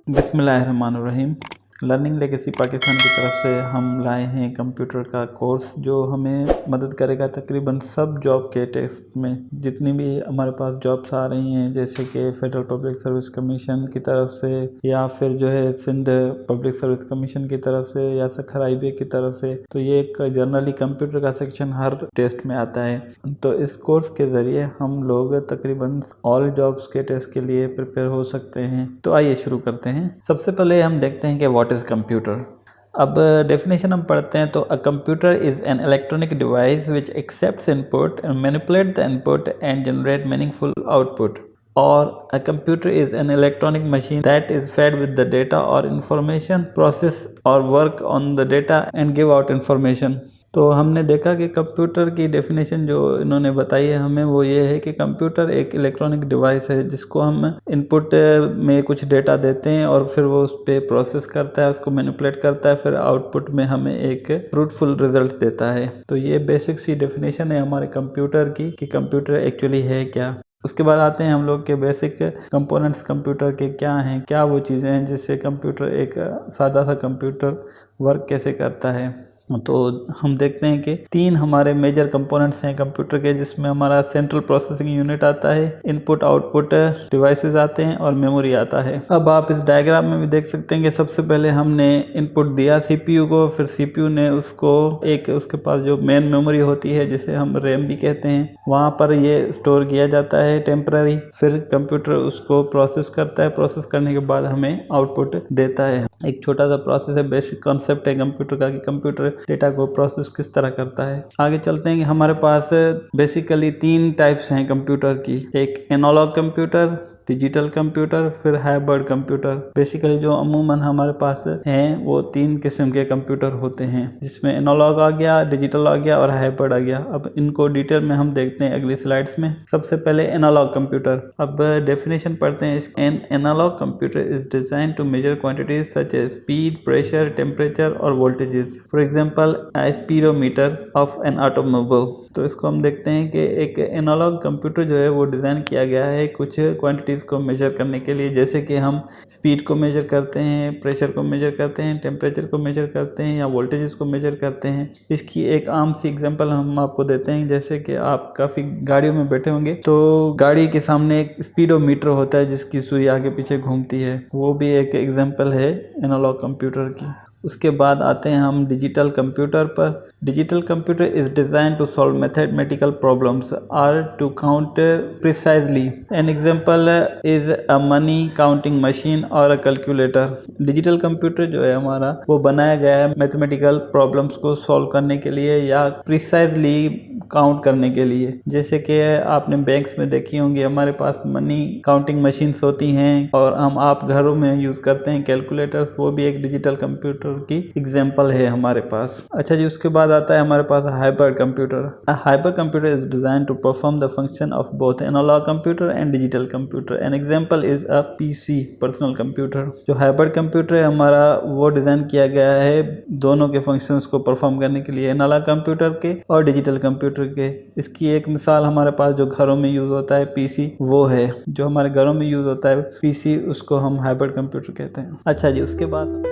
बिस्मिल्लाहिर्रहमानिर्रहीम। Learning legacy Pakistan की तरफ से हम लाए हैं कंप्यूटर का कोर्स जो हमें मदद करेगा तकरीबन सब जॉब के टेस्ट में। जितनी भी हमारे पास जॉब्स आ रही हैं जैसे कि फेडरल पब्लिक सर्विस कमीशन की तरफ से या फिर जो है सिंध पब्लिक सर्विस कमीशन की तरफ से या सखर IBA की तरफ से, तो ये एक जनरली कंप्यूटर का सेक्शन हर टेस्ट में आता है। तो इस कोर्स के ज़रिए हम लोग तकरीबन ऑल जॉब्स के टेस्ट के लिए प्रिपेयर हो सकते हैं। तो आइए शुरू करते हैं। सबसे पहले हम देखते हैं कि व्हाट इज़ कंप्यूटर। अब डेफिनेशन हम पढ़ते हैं तो a computer is an electronic device which accepts input and manipulate the input and generate meaningful output. और a computer is an electronic machine that is fed with the data or information, process or work on the data and give out information। तो हमने देखा कि computer की definition जो इन्होंने बताई है हमें वो ये है कि कंप्यूटर एक इलेक्ट्रॉनिक डिवाइस है जिसको हम इनपुट में कुछ डेटा देते हैं और फिर वो उस पर प्रोसेस करता है, उसको मैनिपुलेट करता है, फिर आउटपुट में हमें एक फ्रूटफुल रिजल्ट देता है। तो ये बेसिक सी डेफिनेशन है हमारे कंप्यूटर की कि कंप्यूटर एक्चुअली है क्या। उसके बाद आते हैं हम लोग के बेसिक कंपोनेंट्स कंप्यूटर के क्या हैं, क्या वो चीज़ें हैं जिससे कंप्यूटर एक सादा सा कंप्यूटर वर्क कैसे करता है। तो हम देखते हैं कि 3 हमारे मेजर कंपोनेंट्स हैं कंप्यूटर के, जिसमें हमारा सेंट्रल प्रोसेसिंग यूनिट आता है, इनपुट आउटपुट डिवाइसेस आते हैं और मेमोरी आता है। अब आप इस डायग्राम में भी देख सकते हैं कि सबसे पहले हमने इनपुट दिया CPU को, फिर CPU ने उसको एक उसके पास जो मेन मेमोरी होती है जिसे हम रैम भी कहते हैं, वहाँ पर ये स्टोर किया जाता है टेम्पररी। फिर कंप्यूटर उसको प्रोसेस करता है, प्रोसेस करने के बाद हमें आउटपुट देता है। एक छोटा सा प्रोसेस है, बेसिक कॉन्सेप्ट है कंप्यूटर का कि कंप्यूटर डेटा को प्रोसेस किस तरह करता है। आगे चलते हैं कि हमारे पास बेसिकली 3 टाइप्स हैं कंप्यूटर की, एक एनालॉग कंप्यूटर, डिजिटल कंप्यूटर, फिर हाइब्रिड कंप्यूटर। बेसिकली जो अमूमन हमारे पास हैं वो 3 किस्म के कंप्यूटर होते हैं, जिसमें एनालॉग आ गया, डिजिटल आ गया और हाइब्रिड आ गया। अब इनको डिटेल में हम देखते हैं अगली स्लाइड्स में। सबसे पहले एनालॉग कंप्यूटर। अब डेफिनेशन पढ़ते हैं। An analog computer is design to measure quantities such as speed, pressure, temperature और voltages. For example speedometer of an automobile. तो इसको हम देखते हैं कि एक एनालॉग कंप्यूटर जो है वो डिज़ाइन किया गया है कुछ क्वांटिटीज़ को मेजर करने के लिए, जैसे कि हम स्पीड को मेजर करते हैं, प्रेशर को मेजर करते हैं, टेम्परेचर को मेजर करते हैं या वोल्टेजेस को मेजर करते हैं। इसकी एक आम सी एग्जांपल हम आपको देते हैं, जैसे कि आप काफ़ी गाड़ियों में बैठे होंगे तो गाड़ी के सामने एक स्पीडोमीटर होता है जिसकी सुई आगे पीछे घूमती है, वो भी एक एग्जाम्पल है एनालॉग कंप्यूटर की। उसके बाद आते हैं हम डिजिटल कंप्यूटर पर। Digital computer is design to solve mathematical problems or to count precisely. An example is a money counting machine और अ कैलकुलेटर। डिजिटल कंप्यूटर जो है हमारा वो बनाया गया है मैथमेटिकल प्रॉब्लम्स को सॉल्व करने के लिए या प्रिसाइजली काउंट करने के लिए। जैसे कि आपने बैंक्स में देखी होंगी हमारे पास मनी काउंटिंग मशीन्स होती हैं और आप घरों में यूज़ करते हैं कैलकुलेटर्स, वो भी एक डिजिटल कंप्यूटर की एग्जांपल है हमारे पास। अच्छा जी, उसके बाद आता है हमारे पास hyper computer. A hyper computer is design to perform the function of both analog computer and digital computer. An example is a PC personal computer. जो हाइपर कंप्यूटर है हमारा वो डिजाइन किया गया है दोनों के फंक्शंस को परफॉर्म करने के लिए, एनालॉग कंप्यूटर के और डिजिटल कंप्यूटर के। इसकी एक मिसाल हमारे पास जो घरों में यूज होता है PC वो है, जो हमारे घरों में यूज होता है PC उसको हम हाइब्रिड कंप्यूटर कहते हैं। अच्छा जी, उसके बाद